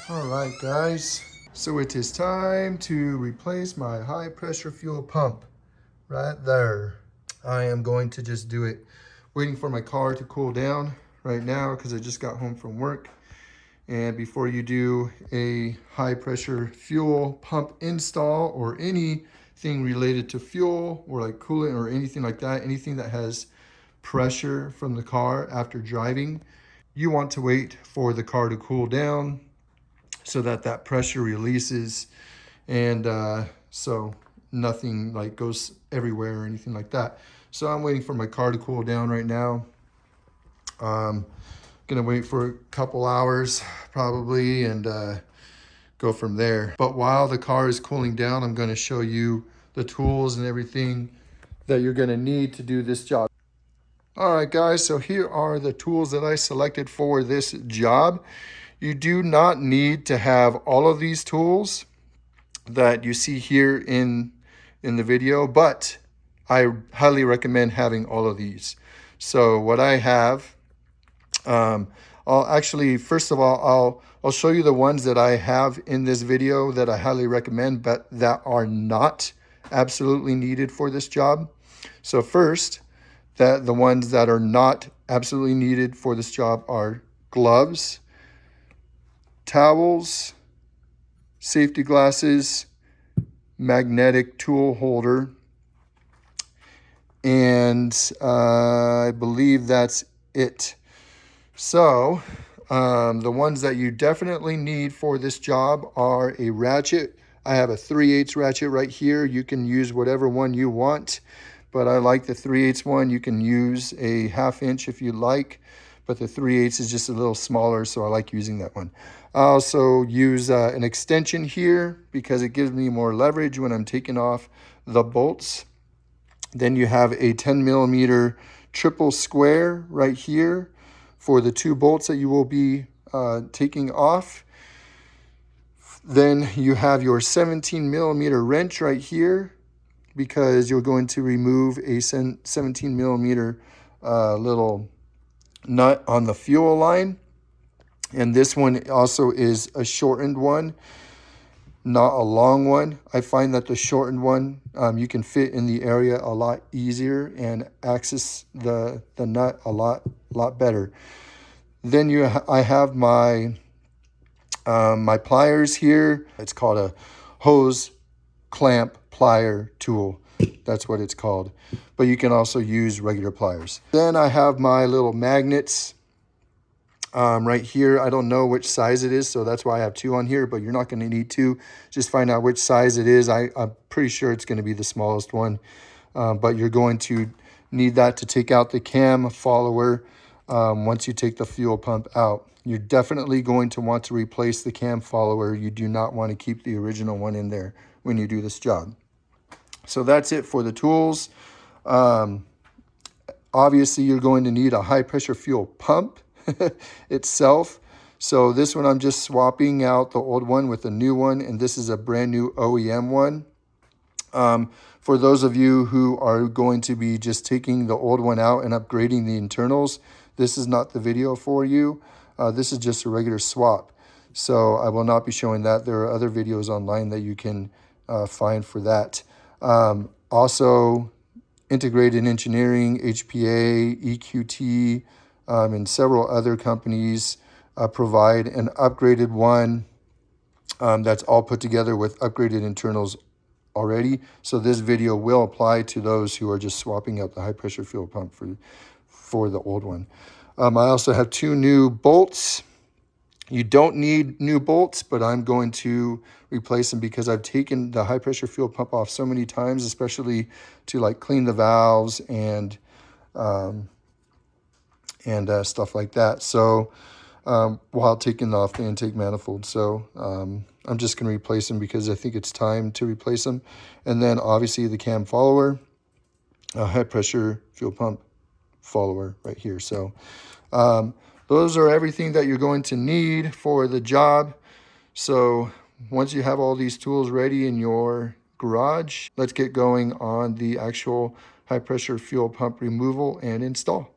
All right, guys, so it is time to replace my high pressure fuel pump right there. I am going to just do it, waiting for my car to cool down right now because I just got home from work. And before you do a high pressure fuel pump install or anything related to fuel or like coolant or anything like that, anything that has pressure from the car after driving, you want to wait for the car to cool down so that that pressure releases, and so nothing like goes everywhere or anything like that. So I'm waiting for my car to cool down right now. Gonna wait for a couple hours probably and go from there. But while the car is cooling down, I'm gonna show you the tools and everything that you're gonna need to do this job. All right, guys, so here are the tools that I selected for this job. You do not need to have all of these tools that you see here in the video, but I highly recommend having all of these. So what I have, I'll actually, first of all, I'll show you the ones that I have in this video that I highly recommend, but that are not absolutely needed for this job. So first, the ones that are not absolutely needed for this job are gloves, towels, safety glasses, magnetic tool holder, and I believe that's it. So the ones that you definitely need for this job are a ratchet. I have a 3/8 ratchet right here. You can use whatever one you want, but I like the 3/8 one. You can use a 1/2 inch if you like, but the 3/8 is just a little smaller, so I like using that one. I also use an extension here because it gives me more leverage when I'm taking off the bolts. Then you have a 10mm triple square right here for the 2 bolts that you will be taking off. Then you have your 17mm wrench right here because you're going to remove a 17mm little nut on the fuel line. And this one also is a shortened one, not a long one. I find that the shortened one, you can fit in the area a lot easier and access the nut a lot better. Then I have my my pliers here. It's called a hose clamp plier tool. That's what it's called. But you can also use regular pliers. Then I have my little magnets right here. I don't know which size it is, so that's why I have 2 on here, but you're not going to need 2. Just find out which size it is. I'm pretty sure it's going to be the smallest one, but you're going to need that to take out the cam follower once you take the fuel pump out. You're definitely going to want to replace the cam follower. You do not want to keep the original one in there when you do this job. So that's it for the tools. Obviously, you're going to need a high pressure fuel pump itself. So this one, I'm just swapping out the old one with a new one, and this is a brand new OEM one. For those of you who are going to be just taking the old one out and upgrading the internals, this is not the video for you. This is just a regular swap. So I will not be showing that. There are other videos online that you can find for that. Also, Integrated Engineering, HPA, EQT, and several other companies provide an upgraded one that's all put together with upgraded internals already. So this video will apply to those who are just swapping out the high pressure fuel pump for the old one. I also have 2 new bolts. You don't need new bolts, but I'm going to replace them because I've taken the high pressure fuel pump off so many times, especially to like clean the valves and stuff like that. So while taking off the intake manifold. So I'm just going to replace them because I think it's time to replace them. And then obviously the cam follower, high pressure fuel pump follower right here. So those are everything that you're going to need for the job. So once you have all these tools ready in your garage, let's get going on the actual high pressure fuel pump removal and install.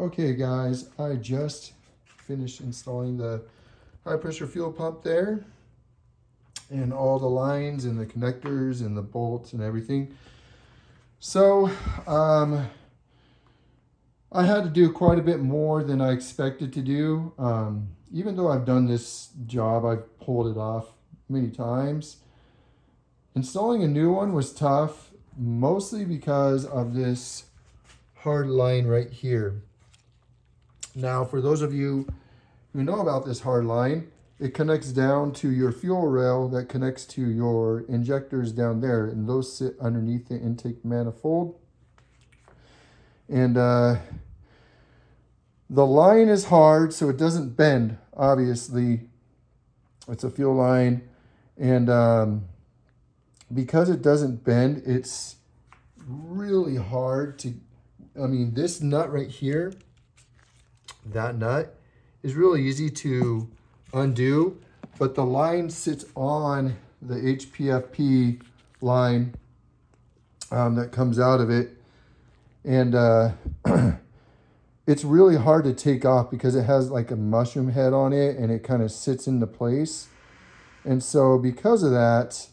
Okay guys, I just finished installing the high pressure fuel pump there, and all the lines and the connectors and the bolts and everything. So I had to do quite a bit more than I expected to do. Even though I've done this job, I've pulled it off many times. Installing a new one was tough, mostly because of this hard line right here. Now, for those of you who know about this hard line, it connects down to your fuel rail that connects to your injectors down there, and those sit underneath the intake manifold. And the line is hard, so it doesn't bend, obviously. It's a fuel line, and because it doesn't bend, it's really hard to, I mean, this nut right here, that nut, is really easy to undo, but the line sits on the HPFP line that comes out of it, and it's really hard to take off because it has like a mushroom head on it, and it kind of sits into place. And so because of that,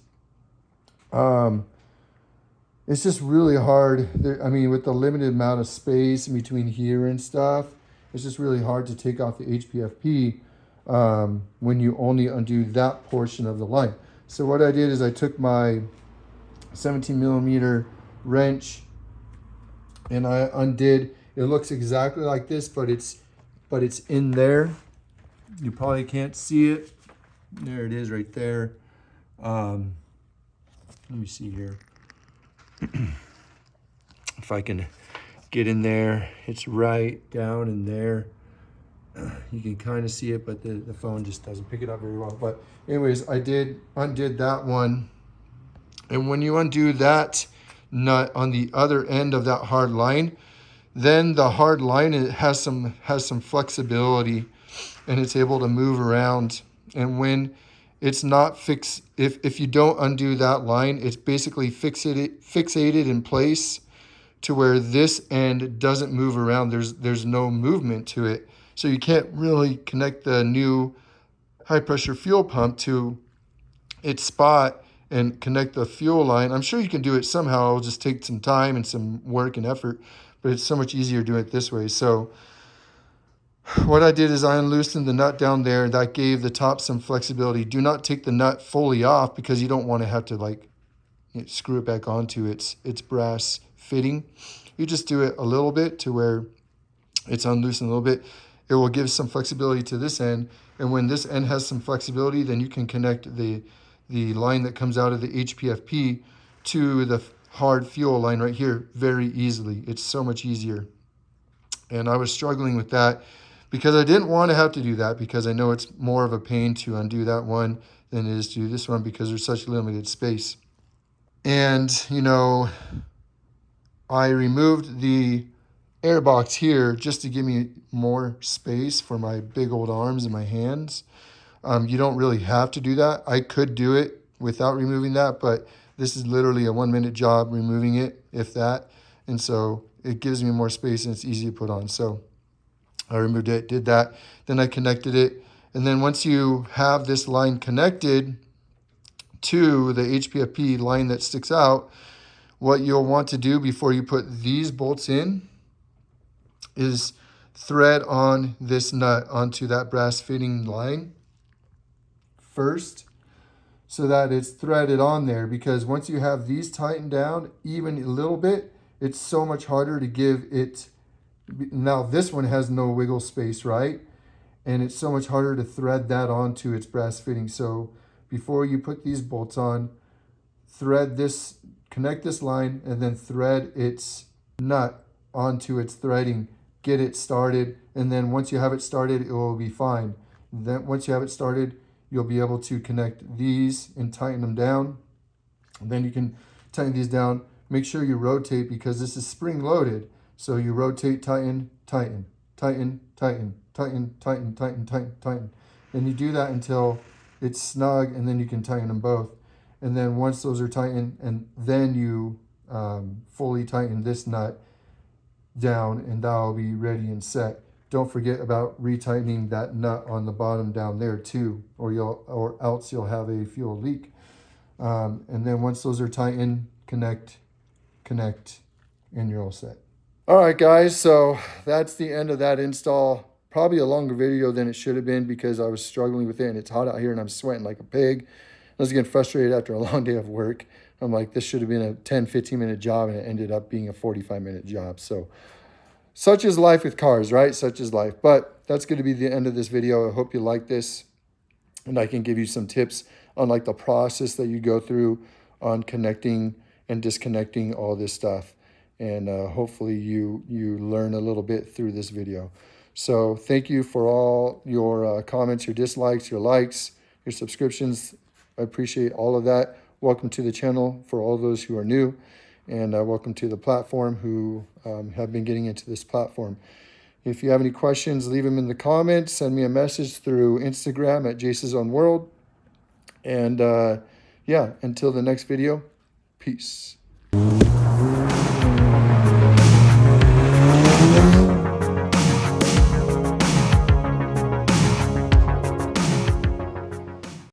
it's just really hard. I mean, with the limited amount of space in between here and stuff, it's just really hard to take off the HPFP when you only undo that portion of the line. So what I did is I took my 17 millimeter wrench and I undid. It looks exactly like this, but it's in there. You probably can't see it. There it is right there. Let me see here. If I can get in there, it's right down in there. You can kind of see it, but the phone just doesn't pick it up very well. But anyways, I undid that one. And when you undo that nut on the other end of that hard line, then the hard line, it has some flexibility, and it's able to move around. And when it's not fixed, if you don't undo that line, it's basically fixated in place to where this end doesn't move around. There's no movement to it. So you can't really connect the new high pressure fuel pump to its spot and connect the fuel line. I'm sure you can do it somehow. It'll just take some time and some work and effort, but it's so much easier doing it this way. So what I did is I unloosened the nut down there. That gave the top some flexibility. Do not take the nut fully off because you don't want to have to like screw it back onto its brass fitting. You just do it a little bit to where it's unloosened a little bit. It will give some flexibility to this end. And when this end has some flexibility, then you can connect the line that comes out of the HPFP to the hard fuel line right here very easily. It's so much easier. And I was struggling with that because I didn't want to have to do that, because I know it's more of a pain to undo that one than it is to do this one because there's such limited space. And, you know, I removed the air box here just to give me more space for my big old arms and my hands. You don't really have to do that. I could do it without removing that, but this is literally a 1-minute job removing it, if that. And so it gives me more space and it's easy to put on. So I removed it, did that. Then I connected it. And then once you have this line connected to the HPFP line that sticks out, what you'll want to do before you put these bolts in is thread on this nut onto that brass fitting line first, so that it's threaded on there, because once you have these tightened down even a little bit, it's so much harder to give it. Now this one has no wiggle space, right? And it's so much harder to thread that onto its brass fitting. So before you put these bolts on, thread this, connect this line, and then thread its nut onto its threading. Get it started, and then once you have it started, it will be fine. Then once you have it started, you'll be able to connect these and tighten them down. And then you can tighten these down. Make sure you rotate, because this is spring loaded. So you rotate, tighten, tighten, tighten, tighten, tighten, tighten, tighten, tighten, tighten. And you do that until it's snug, and then you can tighten them both. And then once those are tightened, and then you fully tighten this nut, down, and that'll be ready and set. Don't forget about retightening that nut on the bottom down there too, or else you'll have a fuel leak. And then once those are tightened, connect, and you're all set. All right, guys, so that's the end of that install. Probably a longer video than it should have been because I was struggling with it, and it's hot out here and I'm sweating like a pig. I was getting frustrated after a long day of work. I'm like, this should have been a 10, 15-minute job, and it ended up being a 45-minute job. So such is life with cars, right? Such is life. But that's going to be the end of this video. I hope you like this, and I can give you some tips on like the process that you go through on connecting and disconnecting all this stuff. And hopefully you learn a little bit through this video. So thank you for all your comments, your dislikes, your likes, your subscriptions. I appreciate all of that. Welcome to the channel for all those who are new, and welcome to the platform who have been getting into this platform. If you have any questions, leave them in the comments. Send me a message through Instagram at Jace's Own World. And yeah, until the next video, peace.